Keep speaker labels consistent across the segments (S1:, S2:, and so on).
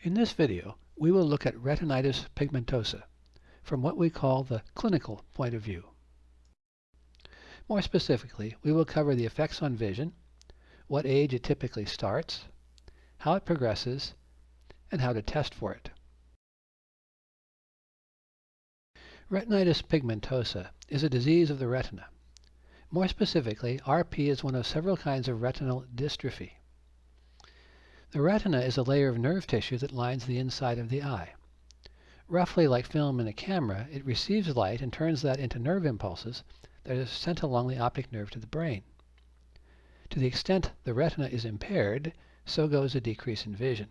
S1: In this video, we will look at retinitis pigmentosa from what we call the clinical point of view. More specifically, we will cover the effects on vision, what age it typically starts, how it progresses, and how to test for it. Retinitis pigmentosa is a disease of the retina. More specifically, RP is one of several kinds of retinal dystrophy. The retina is a layer of nerve tissue that lines the inside of the eye. Roughly like film in a camera, it receives light and turns that into nerve impulses that are sent along the optic nerve to the brain. To the extent the retina is impaired, so goes a decrease in vision.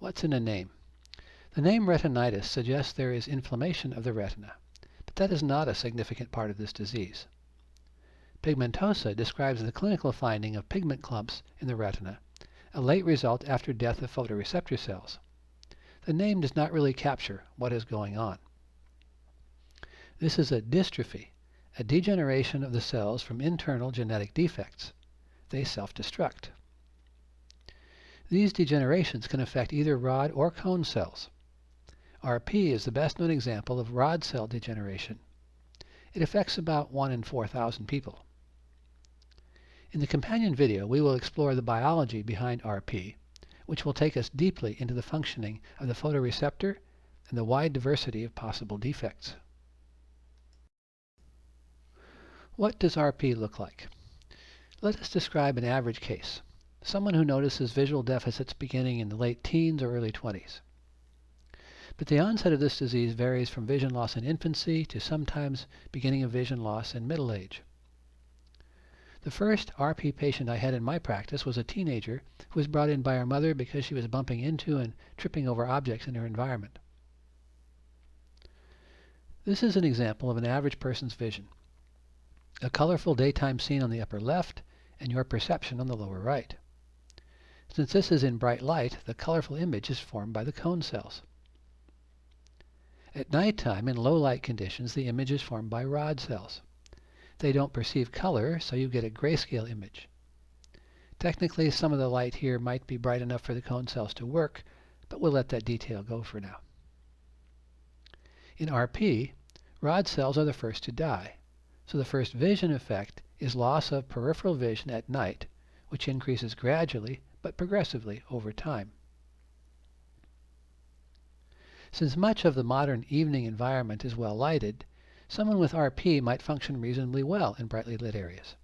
S1: What's in a name? The name retinitis suggests there is inflammation of the retina, but that is not a significant part of this disease. Pigmentosa describes the clinical finding of pigment clumps in the retina, a late result after death of photoreceptor cells. The name does not really capture what is going on. This is a dystrophy, a degeneration of the cells from internal genetic defects. They self-destruct. These degenerations can affect either rod or cone cells. RP is the best known example of rod cell degeneration. It affects about 1 in 4,000 people. In the companion video, we will explore the biology behind RP, which will take us deeply into the functioning of the photoreceptor and the wide diversity of possible defects. What does RP look like? Let us describe an average case, someone who notices visual deficits beginning in the late teens or early 20s. But the onset of this disease varies from vision loss in infancy to sometimes beginning of vision loss in middle age. The first RP patient I had in my practice was a teenager who was brought in by her mother because she was bumping into and tripping over objects in her environment. This is an example of an average person's vision. A colorful daytime scene on the upper left and your perception on the lower right. Since this is in bright light, the colorful image is formed by the cone cells. At nighttime, in low light conditions, the image is formed by rod cells. They don't perceive color, so you get a grayscale image. Technically, some of the light here might be bright enough for the cone cells to work, but we'll let that detail go for now. In RP, rod cells are the first to die, so the first vision effect is loss of peripheral vision at night, which increases gradually but progressively over time. Since much of the modern evening environment is well lighted, someone with RP might function reasonably well in brightly lit areas.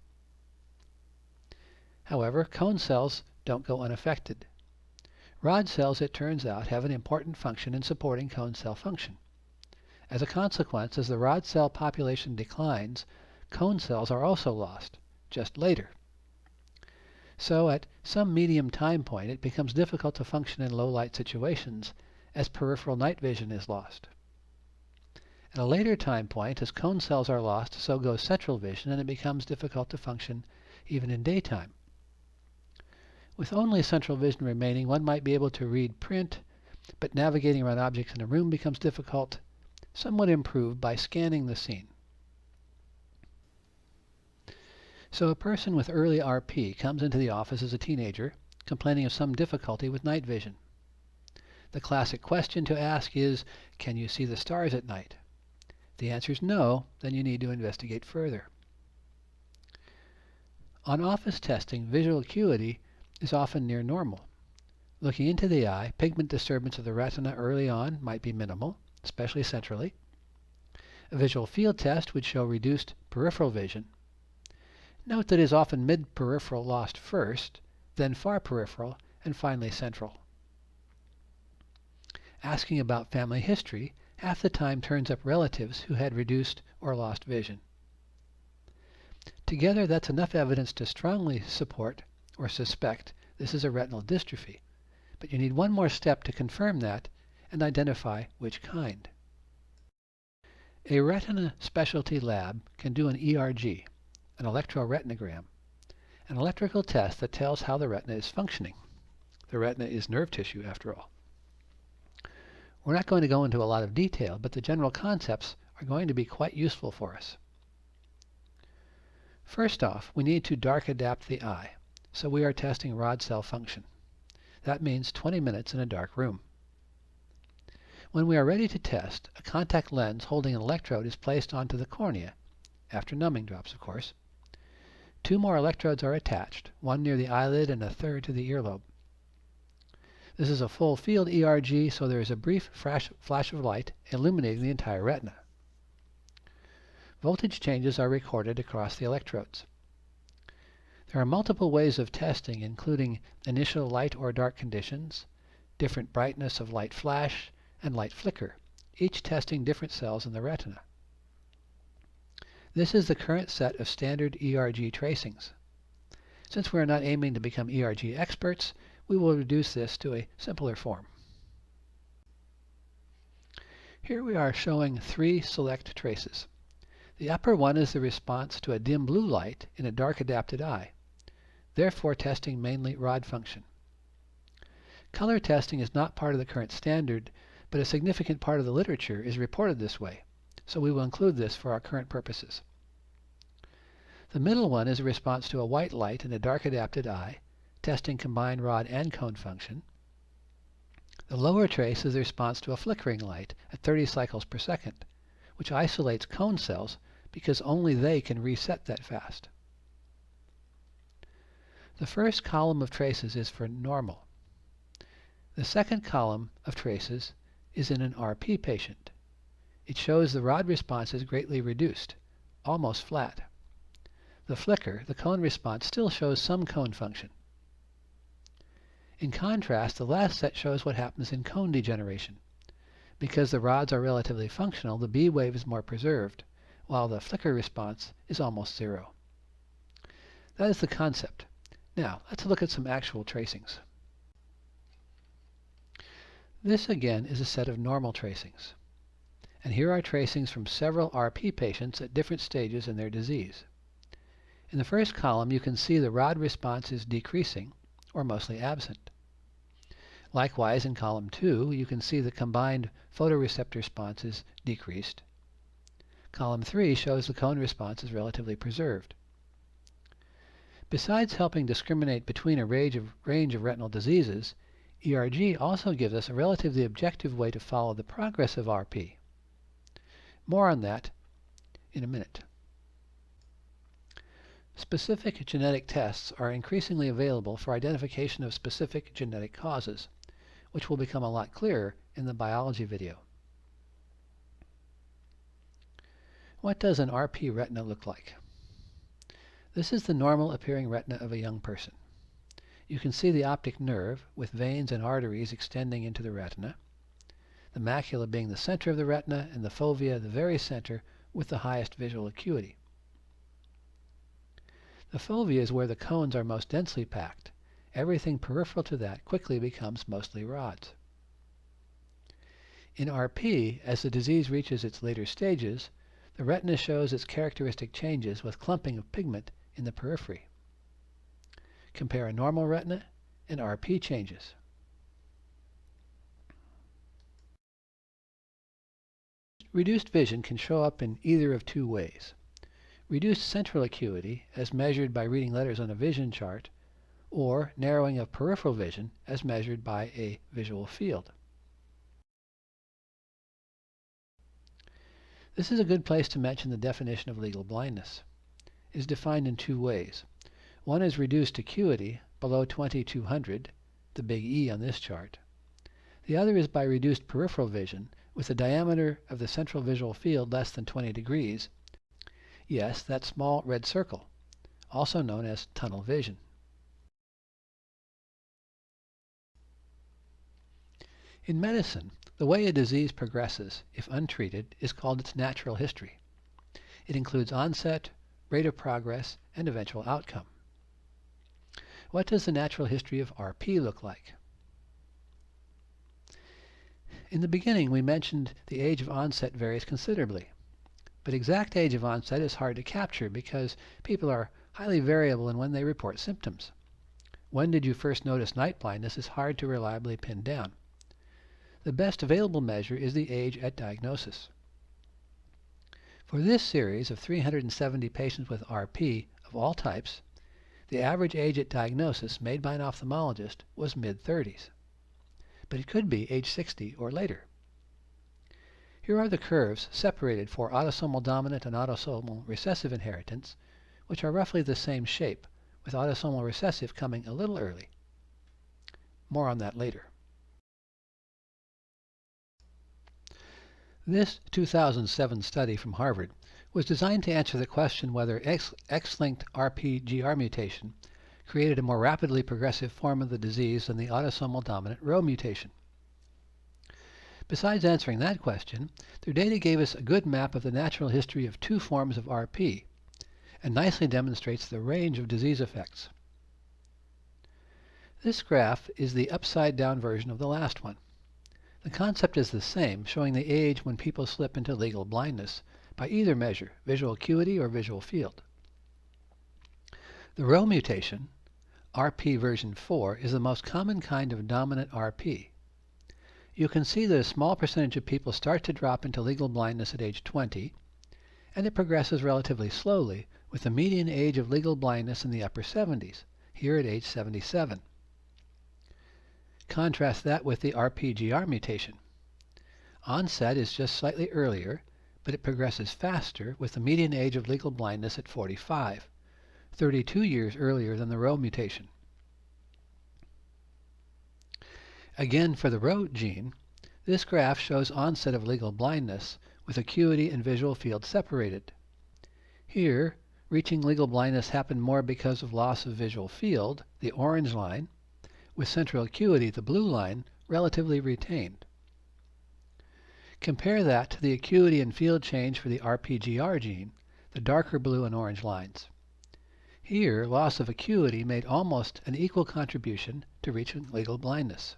S1: However, cone cells don't go unaffected. Rod cells, it turns out, have an important function in supporting cone cell function. As a consequence, as the rod cell population declines, cone cells are also lost, just later. So at some medium time point, it becomes difficult to function in low light situations as peripheral night vision is lost. At a later time point, as cone cells are lost, so goes central vision, and it becomes difficult to function even in daytime. With only central vision remaining, one might be able to read print, but navigating around objects in a room becomes difficult, somewhat improved by scanning the scene. So a person with early RP comes into the office as a teenager, complaining of some difficulty with night vision. The classic question to ask is, can you see the stars at night? If the answer is no, then you need to investigate further. On office testing, visual acuity is often near normal. Looking into the eye, pigment disturbance of the retina early on might be minimal, especially centrally. A visual field test would show reduced peripheral vision. Note that it is often mid-peripheral lost first, then far peripheral, and finally central. Asking about family history half the time turns up relatives who had reduced or lost vision. Together, that's enough evidence to strongly support or suspect this is a retinal dystrophy, but you need one more step to confirm that and identify which kind. A retina specialty lab can do an ERG, an electroretinogram, an electrical test that tells how the retina is functioning. The retina is nerve tissue, after all. We're not going to go into a lot of detail, but the general concepts are going to be quite useful for us. First off, we need to dark adapt the eye, so we are testing rod cell function. That means 20 minutes in a dark room. When we are ready to test, a contact lens holding an electrode is placed onto the cornea, after numbing drops, of course. 2 more electrodes are attached, one near the eyelid and a third to the earlobe. This is a full field ERG, so there is a brief flash of light illuminating the entire retina. Voltage changes are recorded across the electrodes. There are multiple ways of testing, including initial light or dark conditions, different brightness of light flash, and light flicker, each testing different cells in the retina. This is the current set of standard ERG tracings. Since we are not aiming to become ERG experts, we will reduce this to a simpler form. Here we are showing 3 select traces. The upper one is the response to a dim blue light in a dark adapted eye, therefore testing mainly rod function. Color testing is not part of the current standard, but a significant part of the literature is reported this way, so we will include this for our current purposes. The middle one is a response to a white light in a dark adapted eye, testing combined rod and cone function. The lower trace is a response to a flickering light at 30 cycles per second, which isolates cone cells because only they can reset that fast. The first column of traces is for normal. The second column of traces is in an RP patient. It shows the rod response is greatly reduced, almost flat. The flicker, the cone response, still shows some cone function. In contrast, the last set shows what happens in cone degeneration. Because the rods are relatively functional, the B wave is more preserved, while the flicker response is almost zero. That is the concept. Now, let's look at some actual tracings. This again is a set of normal tracings. And here are tracings from several RP patients at different stages in their disease. In the first column, you can see the rod response is decreasing, or mostly absent. Likewise, in column 2, you can see the combined photoreceptor response is decreased. Column 3 shows the cone response is relatively preserved. Besides helping discriminate between a range of retinal diseases, ERG also gives us a relatively objective way to follow the progress of RP. More on that in a minute. Specific genetic tests are increasingly available for identification of specific genetic causes, which will become a lot clearer in the biology video. What does an RP retina look like? This is the normal appearing retina of a young person. You can see the optic nerve with veins and arteries extending into the retina, the macula being the center of the retina, and the fovea the very center with the highest visual acuity. The fovea is where the cones are most densely packed. Everything peripheral to that quickly becomes mostly rods. In RP, as the disease reaches its later stages, the retina shows its characteristic changes with clumping of pigment in the periphery. Compare a normal retina and RP changes. Reduced vision can show up in either of 2 ways. Reduced central acuity, as measured by reading letters on a vision chart, or narrowing of peripheral vision, as measured by a visual field. This is a good place to mention the definition of legal blindness. It is defined in 2 ways. One is reduced acuity below 20/200, the big E on this chart. The other is by reduced peripheral vision with the diameter of the central visual field less than 20 degrees. Yes, that small red circle, also known as tunnel vision. In medicine, the way a disease progresses, if untreated, is called its natural history. It includes onset, rate of progress, and eventual outcome. What does the natural history of RP look like? In the beginning, we mentioned the age of onset varies considerably. But exact age of onset is hard to capture because people are highly variable in when they report symptoms. When did you first notice night blindness is hard to reliably pin down. The best available measure is the age at diagnosis. For this series of 370 patients with RP of all types, The average age at diagnosis made by an ophthalmologist was mid-30s, but it could be age 60 or later. Here are the curves separated for autosomal dominant and autosomal recessive inheritance, which are roughly the same shape, with autosomal recessive coming a little early. More on that later. This 2007 study from Harvard was designed to answer the question whether X-linked RPGR mutation created a more rapidly progressive form of the disease than the autosomal dominant Rho mutation. Besides answering that question, their data gave us a good map of the natural history of two forms of RP and nicely demonstrates the range of disease effects. This graph is the upside-down version of the last one. The concept is the same, showing the age when people slip into legal blindness by either measure, visual acuity or visual field. The Rho mutation, RP version 4, is the most common kind of dominant RP. You can see that a small percentage of people start to drop into legal blindness at age 20, and it progresses relatively slowly, with the median age of legal blindness in the upper 70s, here at age 77. Contrast that with the RPGR mutation. Onset is just slightly earlier, but it progresses faster, with the median age of legal blindness at 45, 32 years earlier than the Rho mutation. Again, for the Rho gene, this graph shows onset of legal blindness, with acuity and visual field separated. Here, reaching legal blindness happened more because of loss of visual field, the orange line, with central acuity, the blue line, relatively retained. Compare that to the acuity and field change for the RPGR gene, the darker blue and orange lines. Here, loss of acuity made almost an equal contribution to reaching legal blindness.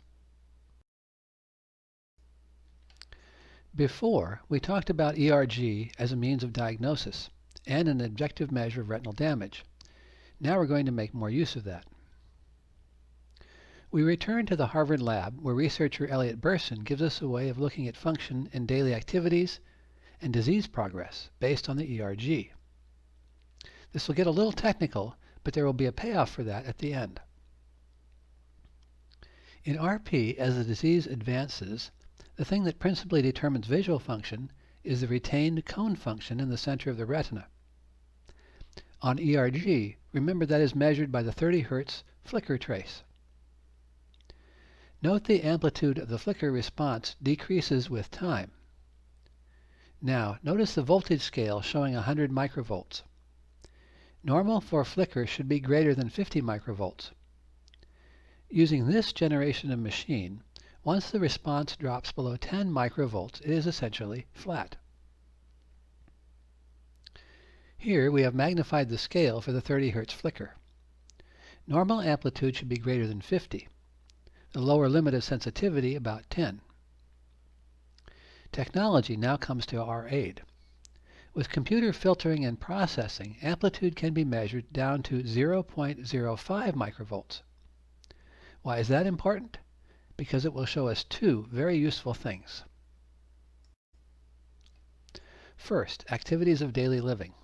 S1: Before, we talked about ERG as a means of diagnosis and an objective measure of retinal damage. Now we're going to make more use of that. We return to the Harvard lab, where researcher Elliot Burson gives us a way of looking at function in daily activities and disease progress based on the ERG. This will get a little technical, but there will be a payoff for that at the end. In RP, as the disease advances, the thing that principally determines visual function is the retained cone function in the center of the retina. On ERG, remember that is measured by the 30 Hz flicker trace. Note the amplitude of the flicker response decreases with time. Now, notice the voltage scale showing 100 microvolts. Normal for flicker should be greater than 50 microvolts. Using this generation of machine, once the response drops below 10 microvolts, it is essentially flat. Here we have magnified the scale for the 30 Hz flicker. Normal amplitude should be greater than 50. The lower limit of sensitivity about 10. Technology now comes to our aid. With computer filtering and processing, amplitude can be measured down to 0.05 microvolts. Why is that important? Because it will show us two very useful things. First, activities of daily living.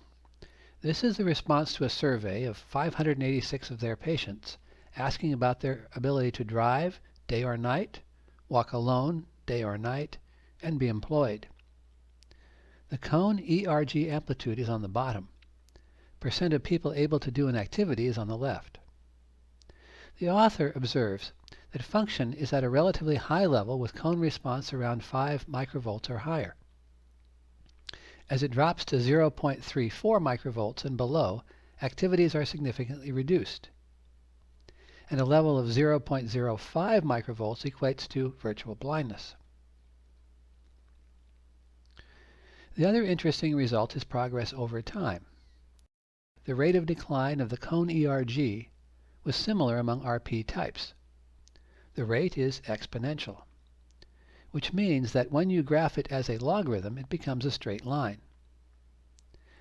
S1: This is the response to a survey of 586 of their patients, asking about their ability to drive, day or night, walk alone, day or night, and be employed. The cone ERG amplitude is on the bottom. Percent of people able to do an activity is on the left. The author observes that function is at a relatively high level with cone response around 5 microvolts or higher. As it drops to 0.34 microvolts and below, activities are significantly reduced. And a level of 0.05 microvolts equates to virtual blindness. The other interesting result is progress over time. The rate of decline of the cone ERG was similar among RP types. The rate is exponential, which means that when you graph it as a logarithm, it becomes a straight line.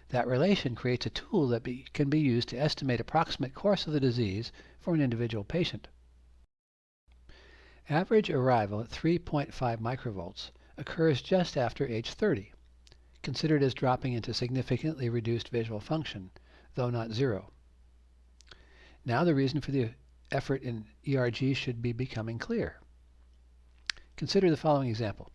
S1: That relation creates a tool that can be used to estimate approximate course of the disease for an individual patient. Average arrival at 3.5 microvolts occurs just after age 30, considered as dropping into significantly reduced visual function, though not zero. Now the reason for the effort in ERG should be becoming clear. Consider the following example.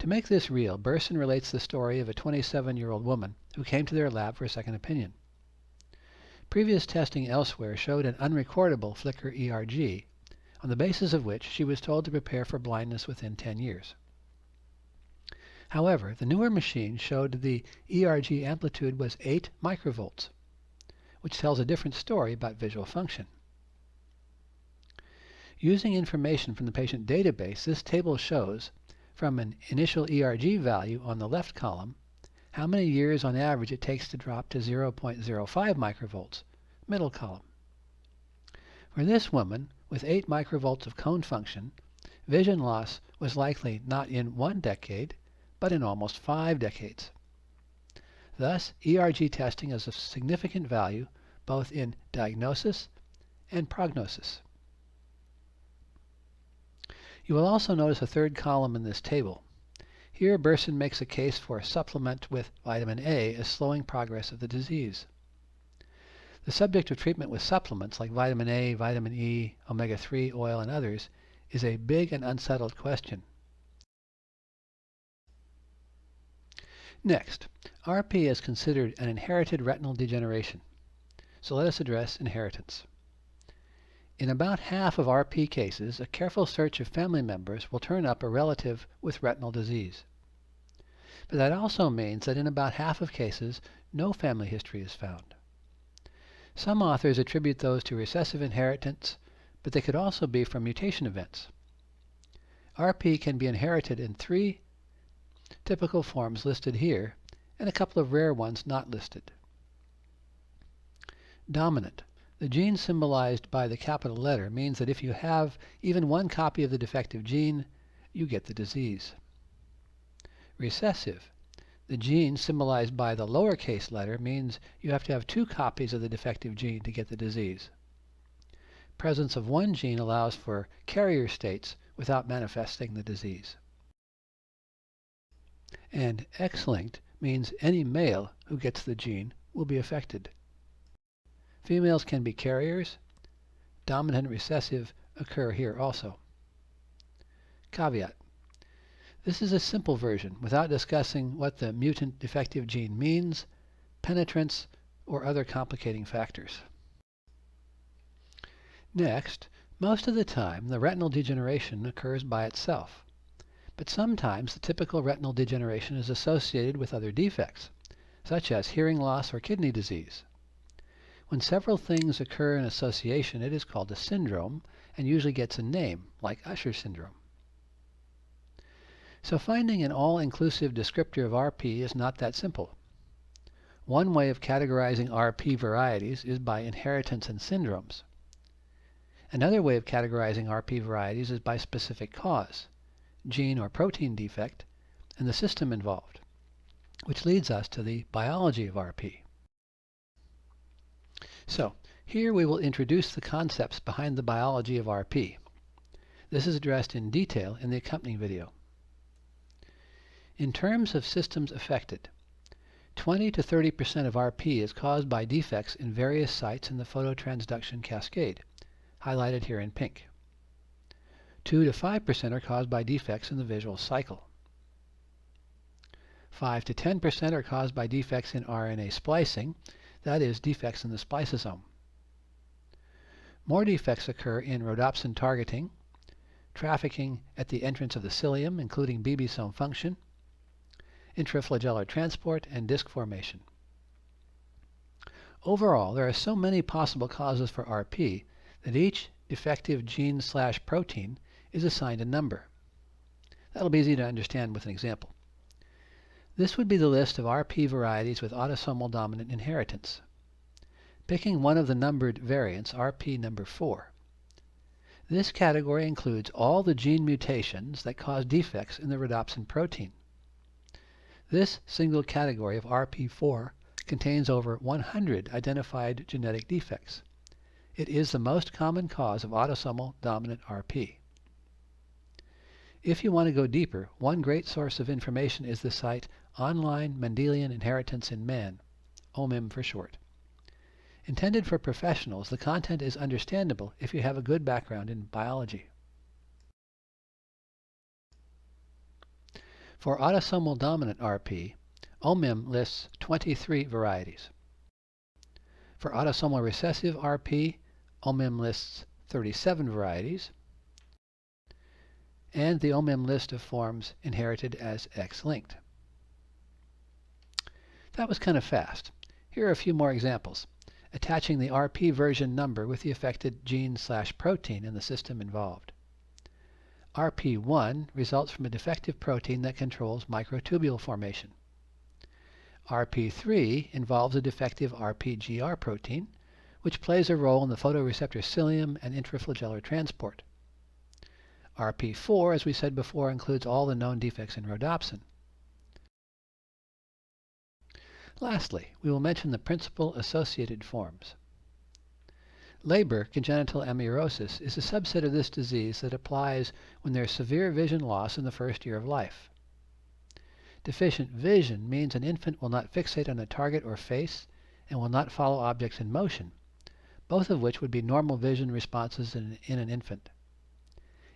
S1: To make this real, Burson relates the story of a 27-year-old woman who came to their lab for a second opinion. Previous testing elsewhere showed an unrecordable flicker ERG, on the basis of which she was told to prepare for blindness within 10 years. However, the newer machine showed the ERG amplitude was 8 microvolts, which tells a different story about visual function. Using information from the patient database, this table shows, from an initial ERG value on the left column, how many years on average it takes to drop to 0.05 microvolts, middle column. For this woman, with 8 microvolts of cone function, vision loss was likely not in 1 decade, but in almost 5 decades. Thus, ERG testing is of significant value both in diagnosis and prognosis. You will also notice a third column in this table. Here, Burson makes a case for a supplement with vitamin A as slowing progress of the disease. The subject of treatment with supplements like vitamin A, vitamin E, omega-3 oil, and others is a big and unsettled question. Next, RP is considered an inherited retinal degeneration. So let us address inheritance. In about half of RP cases, a careful search of family members will turn up a relative with retinal disease. But that also means that in about half of cases, no family history is found. Some authors attribute those to recessive inheritance, but they could also be from mutation events. RP can be inherited in 3 typical forms listed here, and a couple of rare ones not listed. Dominant. The gene symbolized by the capital letter means that if you have even 1 copy of the defective gene, you get the disease. Recessive. The gene symbolized by the lowercase letter means you have to have 2 copies of the defective gene to get the disease. Presence of 1 gene allows for carrier states without manifesting the disease. And X-linked means any male who gets the gene will be affected. Females can be carriers. Dominant and recessive occur here also. Caveat. This is a simple version without discussing what the mutant defective gene means, penetrance, or other complicating factors. Next, most of the time the retinal degeneration occurs by itself. But sometimes the typical retinal degeneration is associated with other defects, such as hearing loss or kidney disease. When several things occur in association, it is called a syndrome and usually gets a name, like Usher syndrome. So finding an all-inclusive descriptor of RP is not that simple. One way of categorizing RP varieties is by inheritance and syndromes. Another way of categorizing RP varieties is by specific cause, gene or protein defect, and the system involved, which leads us to the biology of RP. So, here we will introduce the concepts behind the biology of RP. This is addressed in detail in the accompanying video. In terms of systems affected, 20 to 30% of RP is caused by defects in various sites in the phototransduction cascade, highlighted here in pink. 2 to 5% are caused by defects in the visual cycle. 5 to 10% are caused by defects in RNA splicing, that is, defects in the spliceosome. More defects occur in rhodopsin targeting, trafficking at the entrance of the cilium, including BB-some function, intraflagellar transport, and disc formation. Overall, there are so many possible causes for RP that each defective gene/protein is assigned a number. That'll be easy to understand with an example. This would be the list of RP varieties with autosomal dominant inheritance. Picking one of the numbered variants, RP number 4. This category includes all the gene mutations that cause defects in the rhodopsin protein. This single category of RP4 contains over 100 identified genetic defects. It is the most common cause of autosomal dominant RP. If you want to go deeper, one great source of information is the site Online Mendelian Inheritance in Man, OMIM for short. Intended for professionals, the content is understandable if you have a good background in biology. For autosomal dominant RP, OMIM lists 23 varieties. For autosomal recessive RP, OMIM lists 37 varieties, and the OMIM list of forms inherited as X-linked. That was kind of fast. Here are a few more examples, attaching the RP version number with the affected gene/protein in the system involved. RP1 results from a defective protein that controls microtubule formation. RP3 involves a defective RPGR protein, which plays a role in the photoreceptor cilium and intraflagellar transport. RP4, as we said before, includes all the known defects in rhodopsin. Lastly, we will mention the principal associated forms. Leber congenital amaurosis is a subset of this disease that applies when there is severe vision loss in the first year of life. Deficient vision means an infant will not fixate on a target or face and will not follow objects in motion, both of which would be normal vision responses in an infant.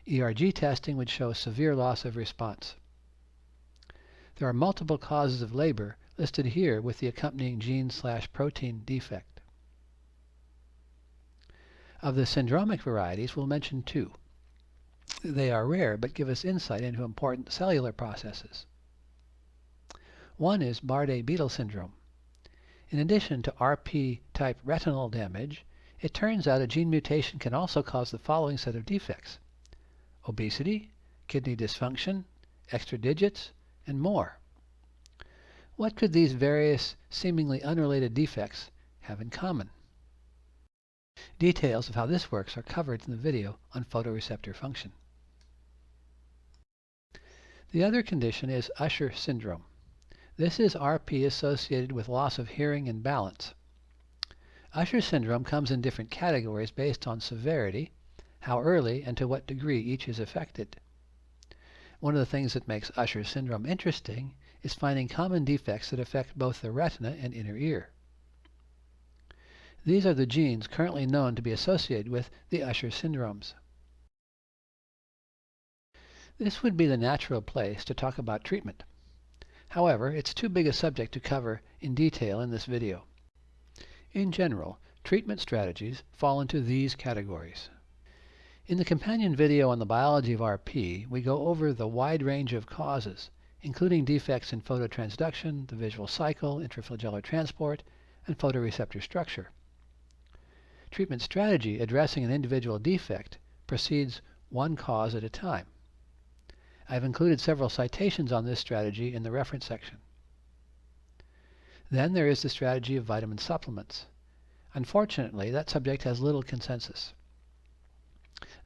S1: ERG testing would show severe loss of response. There are multiple causes of Leber listed here with the accompanying gene/protein defect. Of the syndromic varieties, we'll mention two. They are rare but give us insight into important cellular processes. One is Bardet-Biedl syndrome. In addition to RP-type retinal damage, it turns out a gene mutation can also cause the following set of defects: obesity, kidney dysfunction, extra digits, and more. What could these various seemingly unrelated defects have in common? Details of how this works are covered in the video on photoreceptor function. The other condition is Usher syndrome. This is RP associated with loss of hearing and balance. Usher syndrome comes in different categories based on severity, how early and to what degree each is affected. One of the things that makes Usher syndrome interesting is finding common defects that affect both the retina and inner ear. These are the genes currently known to be associated with the Usher syndromes. This would be the natural place to talk about treatment. However, it's too big a subject to cover in detail in this video. In general, treatment strategies fall into these categories. In the companion video on the biology of RP, we go over the wide range of causes, including defects in phototransduction, the visual cycle, intraflagellar transport, and photoreceptor structure. Treatment strategy addressing an individual defect proceeds one cause at a time. I've included several citations on this strategy in the reference section. Then there is the strategy of vitamin supplements. Unfortunately, that subject has little consensus.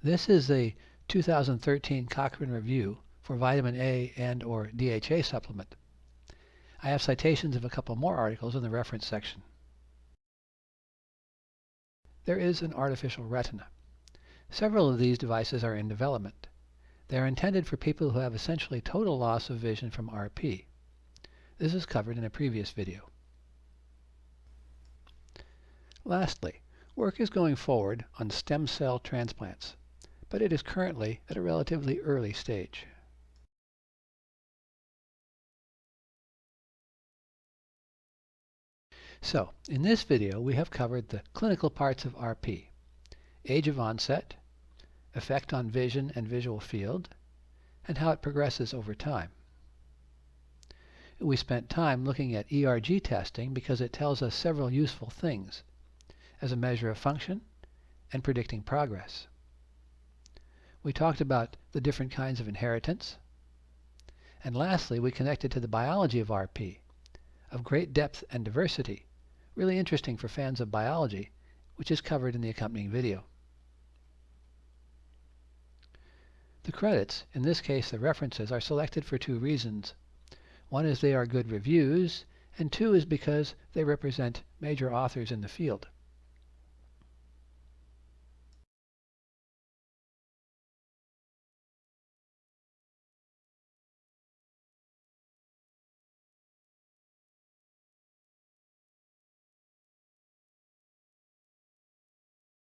S1: This is a 2013 Cochrane review for vitamin A and/or DHA supplement. I have citations of a couple more articles in the reference section. There is an artificial retina. Several of these devices are in development. They are intended for people who have essentially total loss of vision from RP. This is covered in a previous video. Lastly, work is going forward on stem cell transplants, but it is currently at a relatively early stage. So, in this video, we have covered the clinical parts of RP: age of onset, effect on vision and visual field, and how it progresses over time. We spent time looking at ERG testing because it tells us several useful things as a measure of function and predicting progress. We talked about the different kinds of inheritance. And lastly, we connected to the biology of RP, of great depth and diversity, really interesting for fans of biology, which is covered in the accompanying video. The credits, in this case the references, are selected for two reasons. One is they are good reviews, and two is because they represent major authors in the field.